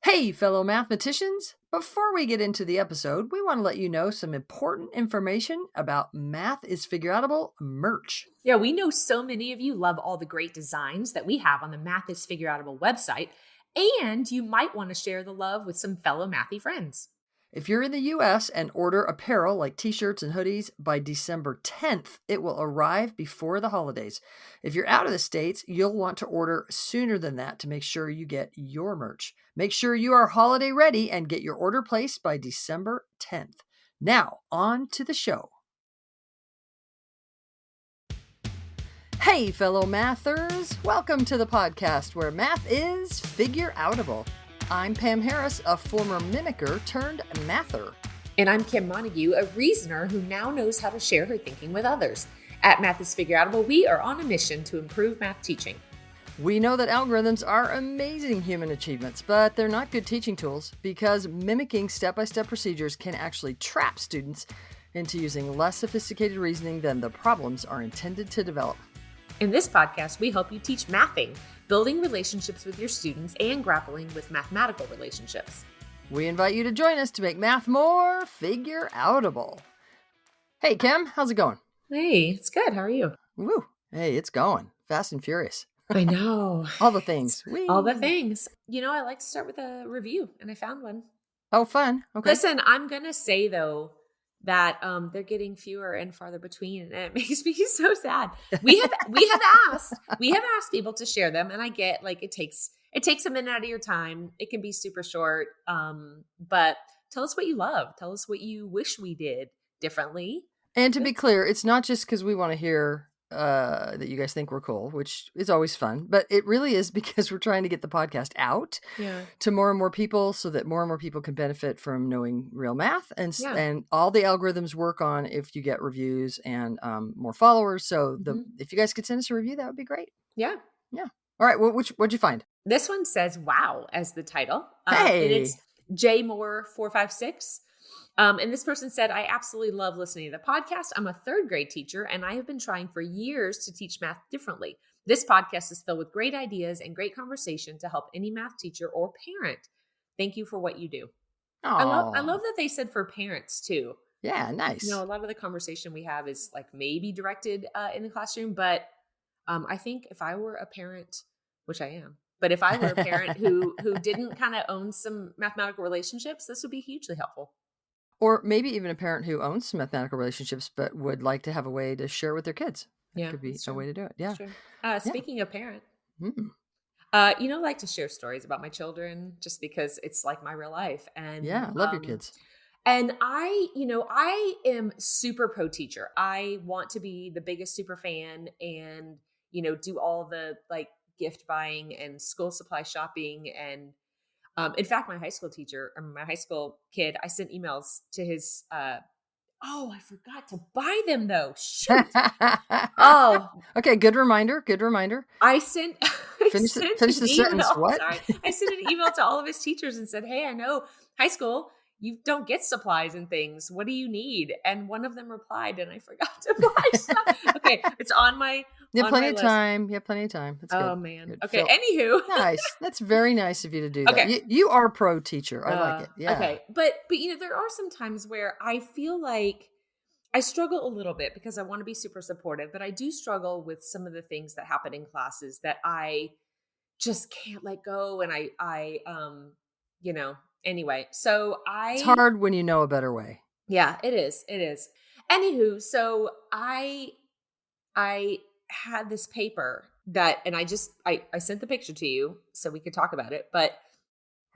Hey, fellow mathematicians! Before we get into the episode, we want to let you know some important information about Math is Figureoutable merch. Yeah, we know so many of you love all the great designs that we have on the Math is Figureoutable website, and you might want to share the love with some fellow mathy friends. If you're in the US and order apparel like t-shirts and hoodies by December 10th, it will arrive before the holidays. If you're out of the States, you'll want to order sooner than that to make sure you get your merch. Make sure you are holiday ready and get your order placed by December 10th. Now, on to the show. Hey, fellow mathers! Welcome to the podcast where math is figure-outable. I'm Pam Harris, a former mimicker turned mather. And I'm Kim Montague, a reasoner who now knows how to share her thinking with others. At Math is Figureoutable, we are on a mission to improve math teaching. We know that algorithms are amazing human achievements, but they're not good teaching tools because mimicking step-by-step procedures can actually trap students into using less sophisticated reasoning than the problems are intended to develop. In this podcast, we help you teach mathing, building relationships with your students, and grappling with mathematical relationships. We invite you to join us to make math more figure-outable. Hey, Kim, how's it going? Hey, it's good. How are you? Woo! Hey, it's going. Fast and furious. I know. All the things. All the things. You know, I like to start with a review, and I found one. Oh, fun. Okay. Listen, I'm going to say, though, that they're getting fewer and farther between, and it makes me so sad. We have asked people to share them, and I get like it takes a minute out of your time. It can be super short, but tell us what you love. Tell us what you wish we did differently. And to be clear, it's not just because we want to hear that you guys think we're cool, which is always fun, but it really is because we're trying to get the podcast out to more and more people so that more and more people can benefit from knowing real math. And all the algorithms work on if you get reviews and more followers. So if you guys could send us a review, that would be great. Yeah. Yeah. All right. What'd you find? This one says, wow, as the title. Hey. And it's J Moore 456. And this person said, I absolutely love listening to the podcast. I'm a third grade teacher, and I have been trying for years to teach math differently. This podcast is filled with great ideas and great conversation to help any math teacher or parent. Thank you for what you do. I love that they said for parents too. Yeah, nice. You know, a lot of the conversation we have is like maybe directed in the classroom, but I think if I were a parent, which I am, but if I were a parent who didn't kind of own some mathematical relationships, this would be hugely helpful. Or maybe even a parent who owns some mathematical relationships, but would like to have a way to share with their kids. That could be a way to do it. Yeah. Speaking of parent, I like to share stories about my children just because it's like my real life. And love your kids. And I am super pro teacher. I want to be the biggest super fan and, do all the like gift buying and school supply shopping. And in fact, my high school kid, I sent emails to his, I forgot to buy them though. Shoot. Okay. Good reminder. I sent finish the sentence. What? Sorry. I sent an email to all of his teachers and said, hey, I know high school, you don't get supplies and things. What do you need? And one of them replied, and I forgot to buy stuff. Okay. It's on my You have plenty of time. That's good. Oh, man. Good. Okay. Anywho. Nice. That's very nice of you to do that. Okay. You are a pro teacher. I like it. Yeah. Okay. But there are some times where I feel like I struggle a little bit because I want to be super supportive, but I do struggle with some of the things that happen in classes that I just can't let go. And anyway, so it's hard when you know a better way. Yeah, it is. Anywho, so I had this paper that, and I sent the picture to you so we could talk about it, but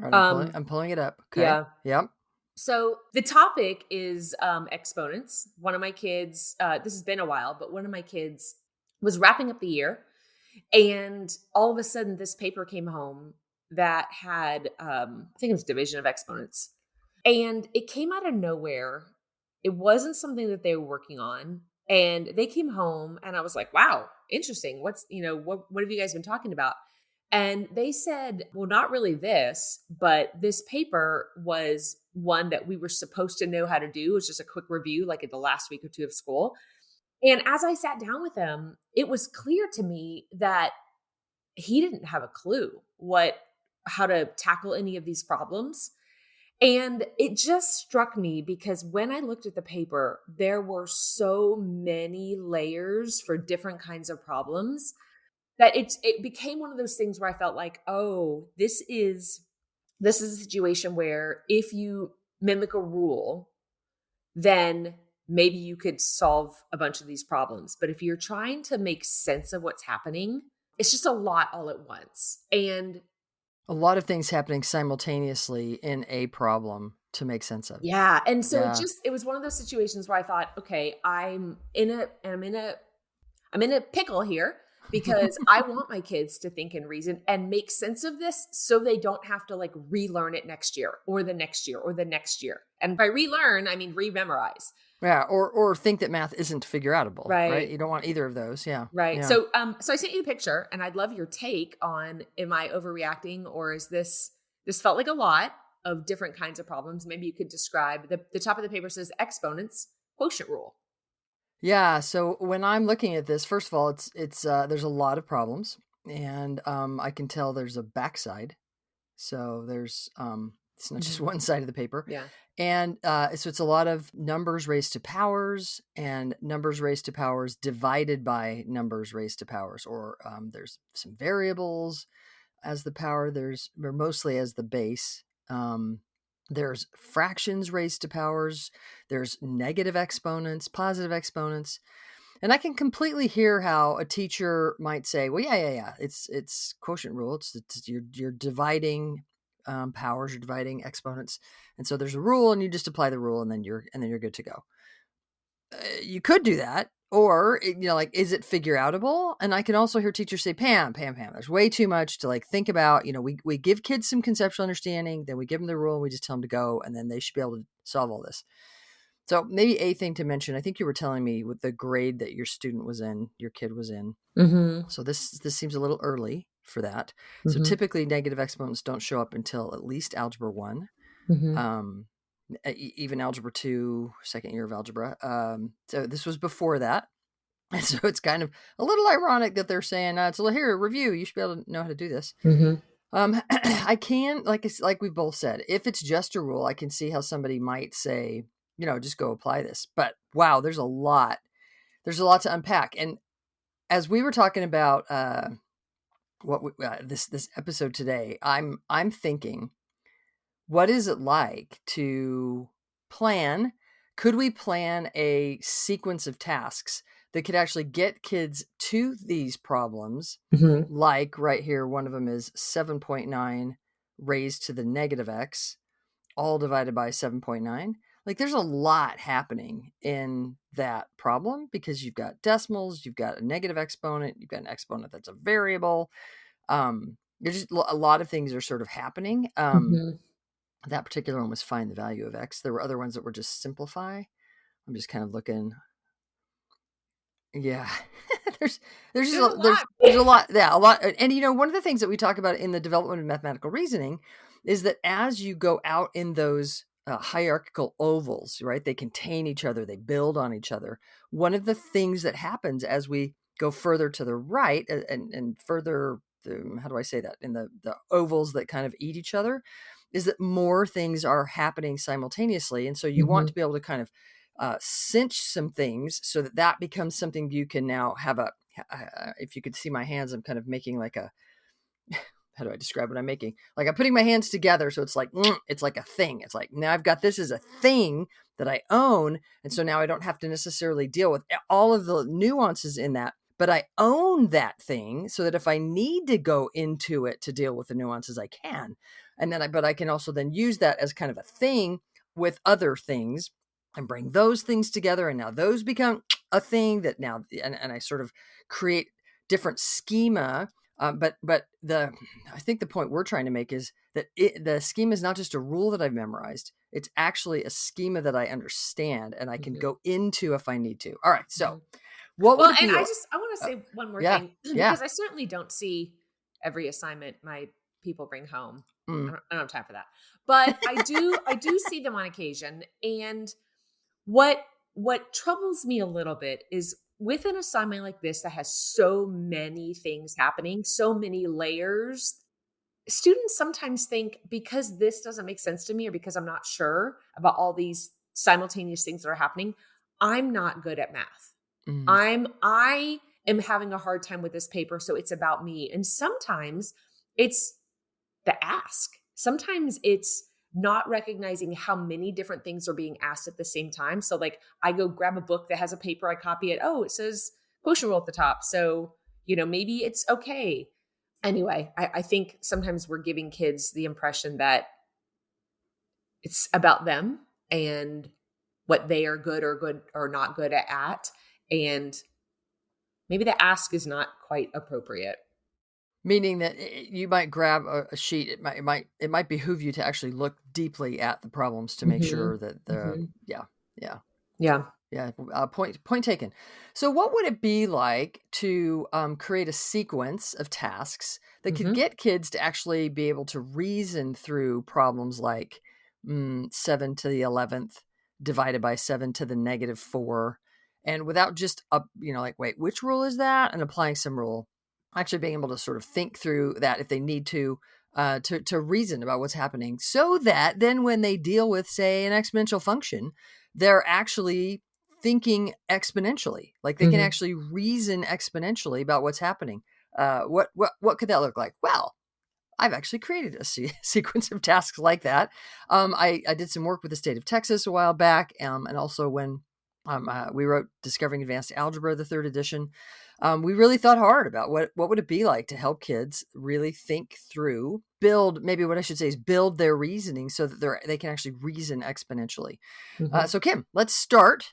all right, I'm pulling it up. Okay. Yeah. Yep. So the topic is exponents. One of my kids, this has been a while, but one of my kids was wrapping up the year, and all of a sudden this paper came home that had, I think it was division of exponents, and it came out of nowhere. It wasn't something that they were working on, and they came home and I was like, wow, interesting. What have you guys been talking about? And they said, well, not really this, but this paper was one that we were supposed to know how to do. It was just a quick review, like in the last week or two of school. And as I sat down with him, it was clear to me that he didn't have a clue what how to tackle any of these problems. And it just struck me because when I looked at the paper, there were so many layers for different kinds of problems that it became one of those things where I felt like, oh, this is a situation where if you mimic a rule, then maybe you could solve a bunch of these problems. But if you're trying to make sense of what's happening, it's just a lot all at once. And a lot of things happening simultaneously in a problem to make sense of. yeah. And so Yeah. it was one of those situations where I thought, okay, I'm in a pickle here because I want my kids to think and reason and make sense of this so they don't have to like relearn it next year or the next year or the next year. And by relearn, I mean rememorize. Yeah, or think that math isn't figure outable, right? Right. You don't want either of those. Yeah. Right. Yeah. So I sent you the picture and I'd love your take on, am I overreacting, or is this felt like a lot of different kinds of problems. Maybe you could describe the top of the paper says exponents, quotient rule. Yeah, so when I'm looking at this, first of all, it's there's a lot of problems, and I can tell there's a backside. So there's it's not just Mhm. one side of the paper. Yeah. And so it's a lot of numbers raised to powers and numbers raised to powers divided by numbers raised to powers, or there's some variables as the power, or mostly as the base. There's fractions raised to powers, there's negative exponents, positive exponents. And I can completely hear how a teacher might say, "Well, yeah. It's quotient rule. It's you're dividing powers, you're dividing exponents, and so there's a rule, and you just apply the rule, and then you're good to go." You could do that, or like, is it figure outable? And I can also hear teachers say, "Pam, there's way too much to like think about. We give kids some conceptual understanding, then we give them the rule, and we just tell them to go, and then they should be able to solve all this." So maybe a thing to mention, I think you were telling me with the grade that your kid was in. Mm-hmm. So this seems a little early for that. So Mm-hmm. typically negative exponents don't show up until at least algebra 1. Mm-hmm. Um, Even algebra 2, second year of algebra. So this was before that. And so it's kind of a little ironic that they're saying, so here, review, you should be able to know how to do this. Mm-hmm. I can, like we both said, if it's just a rule, I can see how somebody might say, just go apply this. But wow, there's a lot to unpack. And as we were talking about this episode today, I'm thinking, what is it like to plan? Could we plan a sequence of tasks that could actually get kids to these problems? Mm-hmm. Like right here, one of them is 7.9 raised to the negative x, all divided by 7.9. Like, there's a lot happening in that problem because you've got decimals, you've got a negative exponent, you've got an exponent that's a variable. There's just a lot of things are sort of happening. Mm-hmm. That particular one was find the value of x. There were other ones that were just simplify. I'm just kind of looking. Yeah, there's There's a lot. there's a lot. Yeah, a lot. And one of the things that we talk about in the development of mathematical reasoning is that as you go out in those hierarchical ovals, right, they contain each other, they build on each other. One of the things that happens as we go further to the right and further, how do I say that, in the ovals that kind of eat each other, is that more things are happening simultaneously, and so you want Mm-hmm. to be able to kind of cinch some things so that becomes something you can now have if you could see my hands, I'm kind of making like a, how do I describe what I'm making? Like, I'm putting my hands together. So it's like a thing. It's like, now I've got this as a thing that I own. And so now I don't have to necessarily deal with all of the nuances in that, but I own that thing so that if I need to go into it to deal with the nuances, I can. And then but I can also then use that as kind of a thing with other things and bring those things together. And now those become a thing that now, and I sort of create different schema. But I think the point we're trying to make is that the schema is not just a rule that I've memorized. It's actually a schema that I understand and I can Mm-hmm. go into if I need to. All right. So Mm-hmm. what Well, would and be, I want to say one more yeah, thing yeah. because I certainly don't see every assignment my people bring home. Mm. I don't have time for that. But I do see them on occasion. And what troubles me a little bit is with an assignment like this that has so many things happening, so many layers, students sometimes think because this doesn't make sense to me or because I'm not sure about all these simultaneous things that are happening, I'm not good at math. Mm. I am having a hard time with this paper, so it's about me. And sometimes it's the ask. Sometimes it's not recognizing how many different things are being asked at the same time. So like I go grab a book that has a paper, I copy it. Oh, it says quotient rule at the top. So, maybe it's okay. Anyway, I think sometimes we're giving kids the impression that it's about them and what they are good or not good at. And maybe the ask is not quite appropriate. Meaning that you might grab a sheet. It might behoove you to actually look deeply at the problems to make sure that yeah. Yeah, point taken. So, what would it be like to create a sequence of tasks that could get kids to actually be able to reason through problems like 7 to the 11th divided by 7 to the -4, and without just like, wait, which rule is that, and applying some rule, actually being able to sort of think through that if they need to reason about what's happening, so that then when they deal with, say, an exponential function, they're actually thinking exponentially, like they can actually reason exponentially about what's happening. What could that look like? Well, I've actually created a sequence of tasks like that. I did some work with the state of Texas a while back, and also when we wrote Discovering Advanced Algebra, the 3rd edition. We really thought hard about what would it be like to help kids really think through, build their reasoning so that they can actually reason exponentially. So Kim, let's start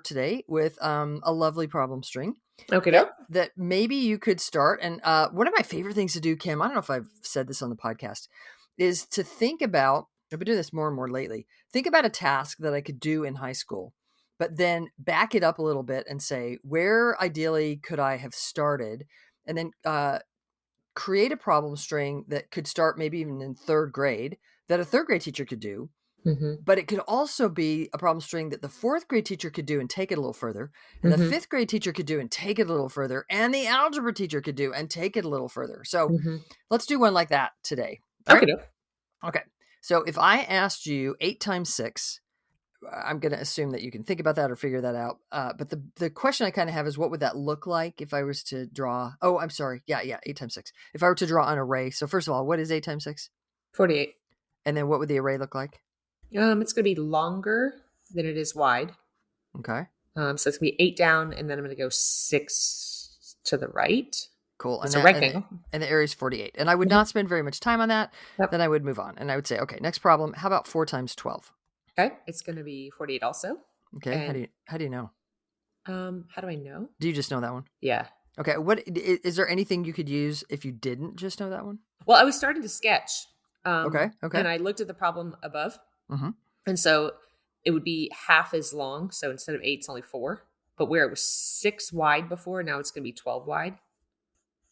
today with a lovely problem string. Okay. That maybe you could start. And one of my favorite things to do, Kim, I don't know if I've said this on the podcast, is to think about, I've been doing this more and more lately, think about a task that I could do in high school, but then back it up a little bit and say, where ideally could I have started? And then create a problem string that could start maybe even in 3rd grade, that a 3rd grade teacher could do. But it could also be a problem string that the 4th grade teacher could do and take it a little further, and the 5th grade teacher could do and take it a little further, and the algebra teacher could do and take it a little further. So let's do one like that today. All right? Okay. So if I asked you 8 times 6, I'm going to assume that you can think about that or figure that out. But the question I kind of have is, what would that look like if I was to draw? Oh, I'm sorry. Yeah. 8 times 6. If I were to draw an array. So first of all, what is 8 times 6? 48. And then what would the array look like? It's going to be longer than it is wide. Okay. So it's going to be 8 down, and then I'm going to go 6 to the right. Cool. It's a rectangle. And the area is 48. And I would not spend very much time on that. Yep. Then I would move on. And I would say, okay, next problem. How about 4 times 12? Okay. It's going to be 48 also. Okay. And how do you know? How do I know? Do you just know that one? Yeah. Okay. What is there anything you could use if you didn't just know that one? Well, I was starting to sketch. Okay. And I looked at the problem above. And so it would be half as long. So instead of 8, it's only 4. But where it was 6 wide before, now it's going to be 12 wide.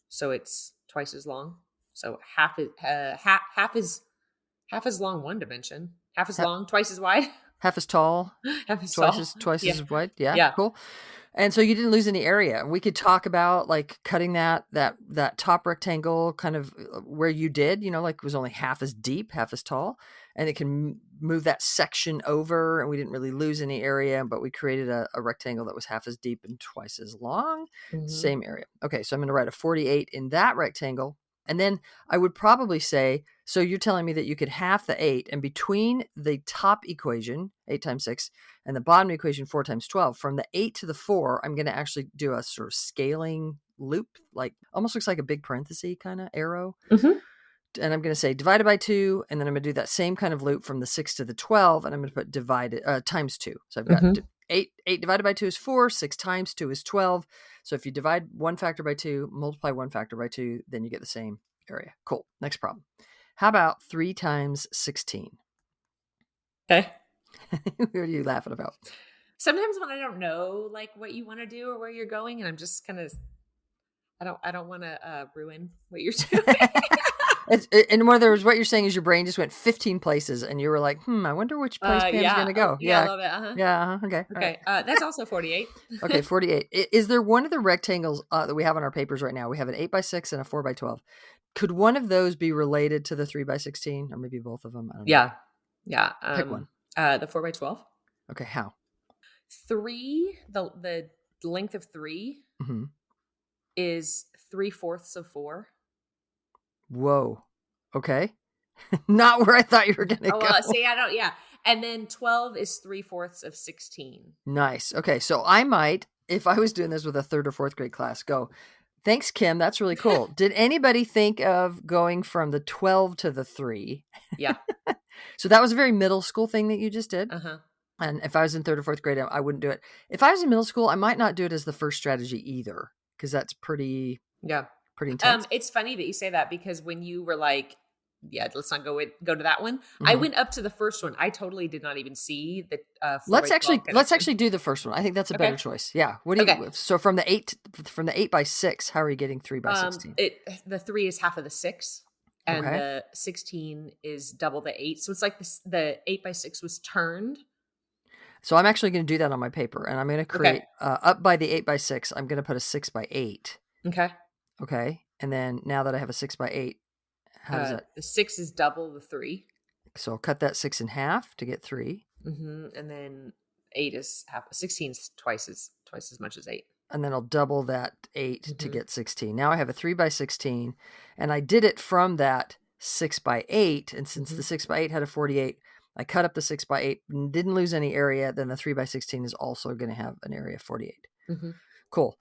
So it's twice as long. So half is long one dimension. Half as long, twice as wide. Half as tall. Half as twice tall. As wide. Yeah. Cool. And so you didn't lose any area. We could talk about like cutting that top rectangle kind of where you did, like it was only half as deep, half as tall, and it can move that section over, and we didn't really lose any area, but we created a rectangle that was half as deep and twice as long, same area. Okay, so I'm going to write a 48 in that rectangle. And then I would probably say, so you're telling me that you could half the 8, and between the top equation, 8 times 6, and the bottom equation, 4 times 12, from the 8 to the 4, I'm going to actually do a sort of scaling loop, like almost looks like a big parenthesis kind of arrow. And I'm going to say divided by 2, and then I'm going to do that same kind of loop from the 6 to the 12, and I'm going to put divided times 2. So I've got 8 divided by 2 is 4, 6 times 2 is 12. So if you divide one factor by 2, multiply one factor by 2, then you get the same area. Cool. Next problem. How about 3 times 16? Okay. What are you laughing about? Sometimes when I don't know like what you want to do or where you're going, and I'm just kind of, I don't want to ruin what you're doing. And whether it was what you're saying is your brain just went 15 places, and you were like, I wonder which place Pam's going to go. I love it. Yeah. Okay. Okay. Right. That's also 48. Okay. 48. Is there one of the rectangles that we have on our papers right now? We have an 8 by 6 and a 4 by 12. Could one of those be related to the 3 by 16, or maybe both of them? I don't know. Yeah. Pick one. The 4 by 12. Okay, how? 3, the length of 3 Mm-hmm. is 3/4 of 4. Whoa. Okay. Not where I thought you were going to Oh, go. well, see, I don't, yeah. And then 12 is 3/4 of 16. Nice. Okay, so I might, if I was doing this with a 3rd or 4th grade class, go, thanks, Kim. That's really cool. Did anybody think of going from the 12 to the 3? Yeah. So that was a very middle school thing that you just did. Uh-huh. And if I was in 3rd or 4th grade, I wouldn't do it. If I was in middle school, I might not do it as the first strategy either, because that's pretty intense. It's funny that you say that, because when you were like, yeah, let's not go to that one. Mm-hmm. I went up to the first one. I totally did not even see the 4 let's by 12 actually do the first one. I think that's a better choice. Yeah. What do you? So from the 8 by 6, how are you getting 3 by 16? The 3 is half of the 6, and the 16 is double the 8. So it's like the 8 by 6 was turned. So I'm actually going to do that on my paper, and I'm going to create up by the 8 by 6. I'm going to put a 6 by 8. Okay. And then now that I have a 6 by 8, how does that? The 6 is double the 3. So I'll cut that 6 in half to get 3. Mm-hmm. And then 8 is half. 16 is twice as much as 8. And then I'll double that 8 to get 16. Now I have a 3 by 16, and I did it from that 6 by 8. And since the 6 by 8 had a 48, I cut up the 6 by 8 and didn't lose any area. Then the 3 by 16 is also going to have an area of 48. Cool.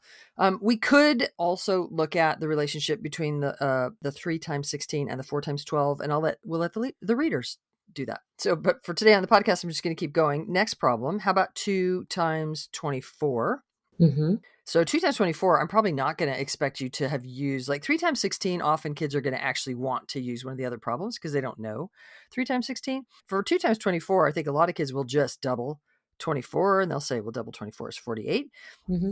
We could also look at the relationship between the 3 times 16 and the 4 times 12, and we'll let the readers do that. So, but for today on the podcast, I'm just going to keep going. Next problem. How about 2 times 24? So 2 times 24, I'm probably not going to expect you to have used, like 3 times 16. Often kids are going to actually want to use one of the other problems because they don't know 3 times 16. For 2 times 24, I think a lot of kids will just double 24, and they'll say, well, double 24 is 48.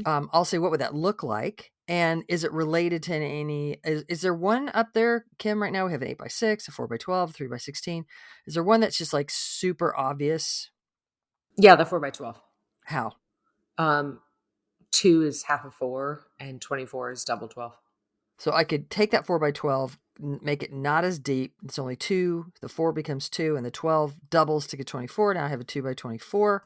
I'll say, what would that look like? And is it related to any, is there one up there, Kim? Right now we have an 8 by 6, a 4 by 12, 3 by 16. Is there one that's just like super obvious? Yeah, the 4 by 12. How? 2 is half of 4, and 24 is double 12. So I could take that 4 by 12, make it not as deep. It's only 2. The 4 becomes 2, and the 12 doubles to get 24. Now I have a 2 by 24.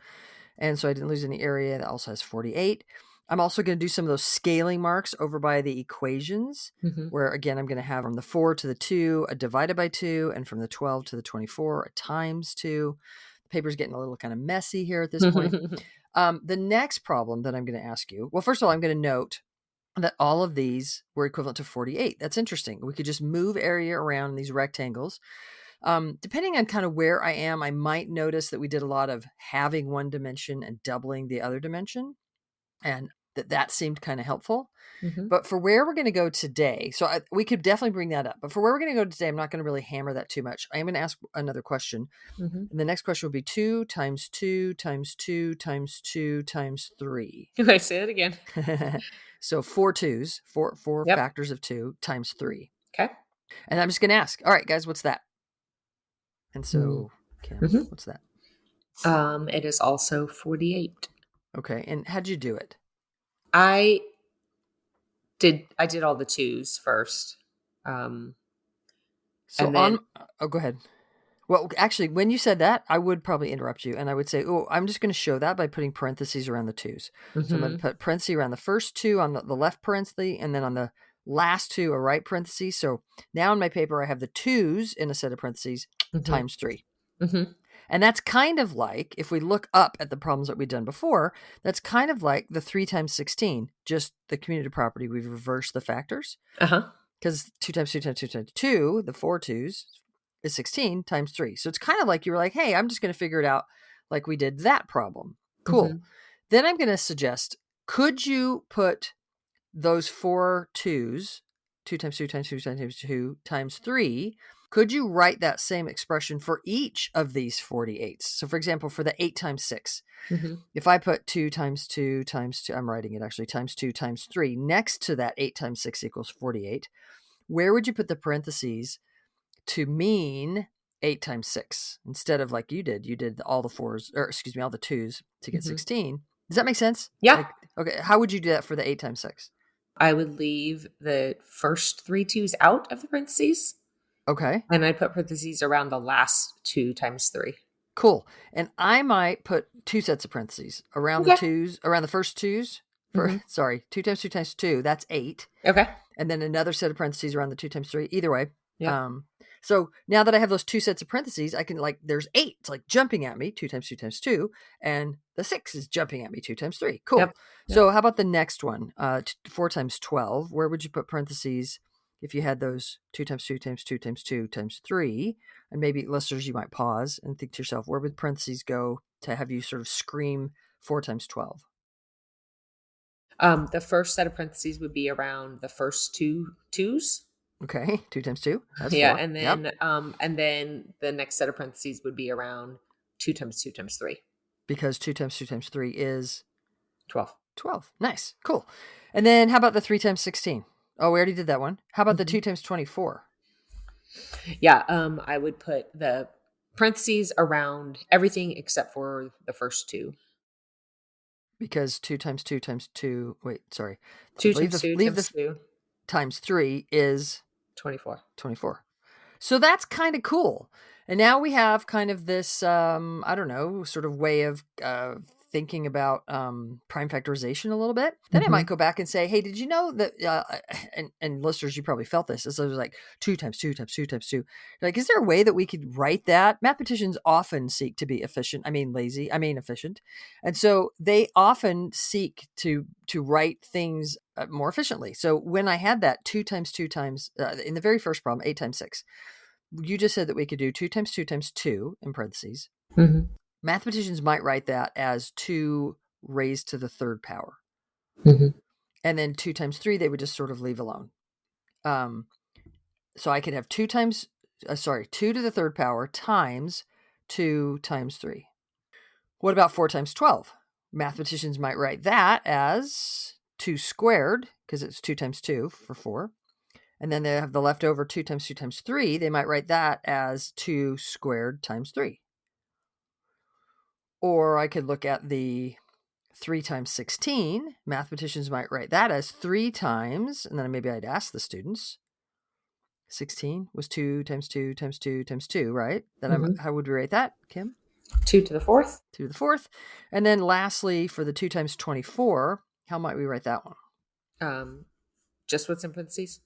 And so I didn't lose any area. That also has 48. I'm also going to do some of those scaling marks over by the equations, where, again, I'm going to have from the 4 to the 2, a divided by 2, and from the 12 to the 24, a times 2. The paper's getting a little kind of messy here at this point. The next problem that I'm going to ask you, well, first of all, I'm going to note that all of these were equivalent to 48. That's interesting. We could just move area around in these rectangles. Depending on kind of where I am, I might notice that we did a lot of having one dimension and doubling the other dimension, and that seemed kind of helpful. But for where we're going to go today, so we could definitely bring that up. But for where we're going to go today, I'm not going to really hammer that too much. I am going to ask another question. And the next question will be 2 times 2 times 2 times 2 times 3. Can I say it again? So 4 2s, four factors of 2 times 3. Okay. And I'm just going to ask, all right, guys, what's that? And so, Kim, what's that? It is also 48. Okay. And how'd you do it? I did all the 2s first. So go ahead. Well, actually, when you said that, I would probably interrupt you, and I would say, oh, I'm just going to show that by putting parentheses around the 2s. So I'm going to put parentheses around the first 2 on the left parenthesis, and then on the last 2, a right parenthesis. So now in my paper, I have the 2s in a set of parentheses times 3. And that's kind of like, if we look up at the problems that we've done before, that's kind of like the 3 times 16, just the commutative property. We've reversed the factors. Because 2 times 2 times 2 times 2, the 4 2s, is 16 times 3. So it's kind of like you were like, hey, I'm just going to figure it out like we did that problem. Cool. Then I'm going to suggest, could you put those 4 2s, 2 times 2 times 2 times 2 times 3, could you write that same expression for each of these 48s? So for example, for the 8 times 6, if I put 2 times 2 times 2, I'm writing it actually, times 2 times 3, next to that 8 times 6 equals 48, where would you put the parentheses to mean 8 times 6? Instead of like you did all the 4s, or excuse me, all the 2s to get 16. Does that make sense? Yeah. Like, okay. How would you do that for the 8 times 6? I would leave the first 3 twos out of the parentheses. Okay. And I'd put parentheses around the last 2 times 3. Cool. And I might put 2 sets of parentheses around the twos, around the first twos. Sorry, 2 times 2 times 2, that's 8. Okay. And then another set of parentheses around the 2 times 3. Either way. Yep. So now that I have those 2 sets of parentheses, I can there's 8. It's like jumping at me, 2 times 2 times 2. And the 6 is jumping at me, 2 times 3. Cool. Yep. So how about the next one? 4 times 12. Where would you put parentheses if you had those 2 times 2 times 2 times 2 times 3? And maybe, listeners, you might pause and think to yourself, where would parentheses go to have you sort of scream 4 times 12? The first set of parentheses would be around the first 2 twos. Okay, 2 times 2. That's 4. And then and then the next set of parentheses would be around 2 times 2 times 3. Because 2 times 2 times 3 is 12. 12. Nice. Cool. And then how about the 3 times 16? Oh, we already did that one. How about the 2 times 24? Yeah, I would put the parentheses around everything except for the first 2. Because 2 times 2 times 2, wait, sorry. 2 times 2 times 2 times 3 is 24. 24. So that's kind of cool. And now we have kind of this, I don't know, sort of way of thinking about prime factorization a little bit. Then I might go back and say, hey, did you know that, and listeners, you probably felt this. This was like 2 times 2 times 2 times 2. Like, is there a way that we could write that? Mathematicians often seek to be efficient. I mean, lazy. I mean, efficient. And so they often seek to write things more efficiently. So when I had that 2 times 2 times, in the very first problem, 8 times 6, you just said that we could do 2 times 2 times 2 in parentheses. Mathematicians might write that as 2 raised to the third power. And then 2 times 3, they would just sort of leave alone. So I could have 2 to the third power times 2 times 3. What about 4 times 12? Mathematicians might write that as 2 squared, because it's 2 times 2 for 4. And then they have the leftover 2 times 2 times 3. They might write that as 2 squared times 3. Or I could look at the 3 times 16. Mathematicians might write that as 3 times, and then maybe I'd ask the students. 16 was 2 times 2 times 2 times 2, right? Then how would we write that, Kim? 2 to the 4th. 2 to the 4th. And then lastly, for the 2 times 24, how might we write that one? Just what's in parentheses?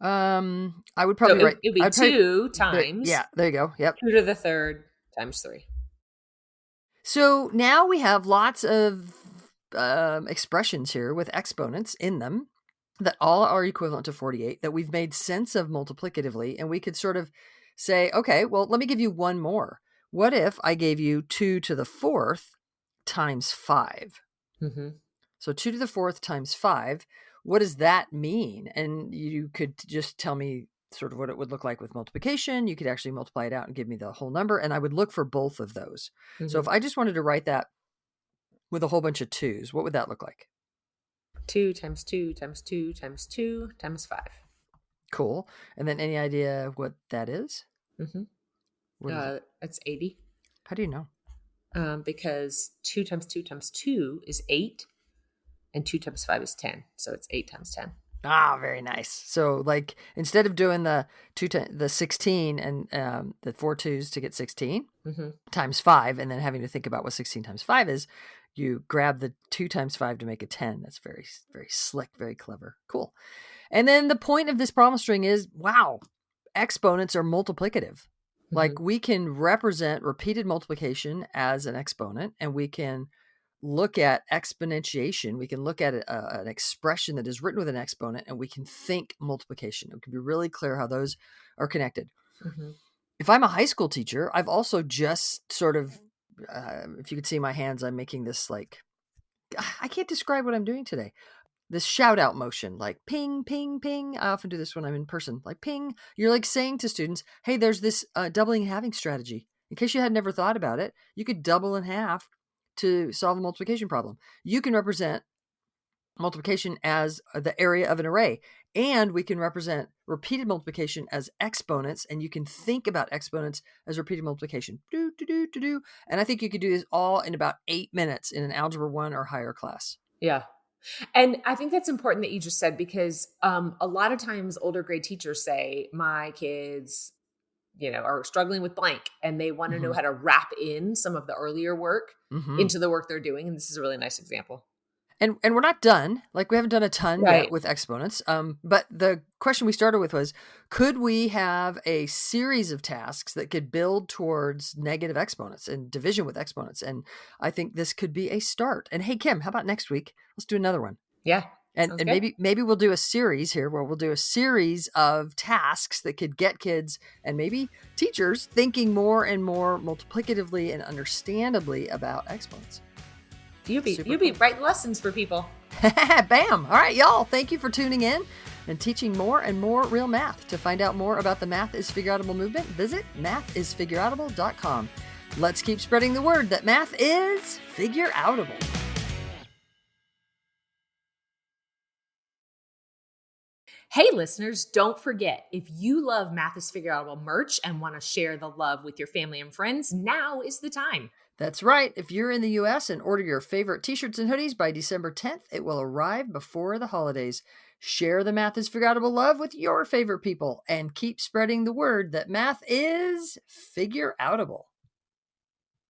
I would probably write... It would be 2 times... Yeah, there you go. Yep. 2 to the 3rd times 3. So now we have lots of expressions here with exponents in them that all are equivalent to 48 that we've made sense of multiplicatively. And we could sort of say, okay, well, let me give you one more. What if I gave you 2 to the 4th times 5? So 2 to the 4th times 5, what does that mean? And you could just tell me sort of what it would look like with multiplication. You could actually multiply it out and give me the whole number. And I would look for both of those. So if I just wanted to write that with a whole bunch of 2's, what would that look like? 2 times 2 times 2 times 2 times 5. Cool. And then any idea what that is? It's 80. How do you know? Because 2 times 2 times 2 is 8. And 2 times 5 is 10. So it's 8 times 10. Ah, very nice. So like instead of doing the 16 and the 4 2's to get 16 times 5, and then having to think about what 16 times 5 is, you grab the 2 times 5 to make a 10. That's very, very slick, very clever. Cool. And then the point of this problem string is, wow, exponents are multiplicative. Like we can represent repeated multiplication as an exponent, and we can look at exponentiation. We can look at an expression that is written with an exponent, and we can think multiplication. It can be really clear how those are connected. If I'm a high school teacher, I've also just sort of, if you could see my hands, I'm making this like, I can't describe what I'm doing today. This shout out motion, like ping, ping, ping. I often do this when I'm in person, like ping. You're like saying to students, hey, there's this doubling and halving strategy. In case you had never thought about it, you could double in half to solve a multiplication problem. You can represent multiplication as the area of an array, and we can represent repeated multiplication as exponents, and you can think about exponents as repeated multiplication. And I think you could do this all in about 8 minutes in an Algebra 1 or higher class. Yeah. And I think that's important that you just said, because a lot of times older grade teachers say, my kids, are struggling with blank, and they want to know Mm-hmm. how to wrap in some of the earlier work Mm-hmm. into the work they're doing. And this is a really nice example. And we're not done. Like, we haven't done a ton yet Right. with exponents. But the question we started with was, could we have a series of tasks that could build towards negative exponents and division with exponents? And I think this could be a start. And hey, Kim, how about next week? Let's do another one. Yeah. And Sounds good. maybe we'll do a series here where we'll do a series of tasks that could get kids and maybe teachers thinking more and more multiplicatively and understandably about exponents. You be writing lessons for people. Bam! All right, y'all. Thank you for tuning in and teaching more and more real math. To find out more about the Math is Figureoutable movement, visit mathisfigureoutable.com. Let's keep spreading the word that math is figureoutable. Hey, listeners, don't forget, if you love Math is Figureoutable merch and want to share the love with your family and friends, now is the time. That's right. If you're in the U.S. and order your favorite t-shirts and hoodies by December 10th, it will arrive before the holidays. Share the Math is Figureoutable love with your favorite people and keep spreading the word that math is figureoutable.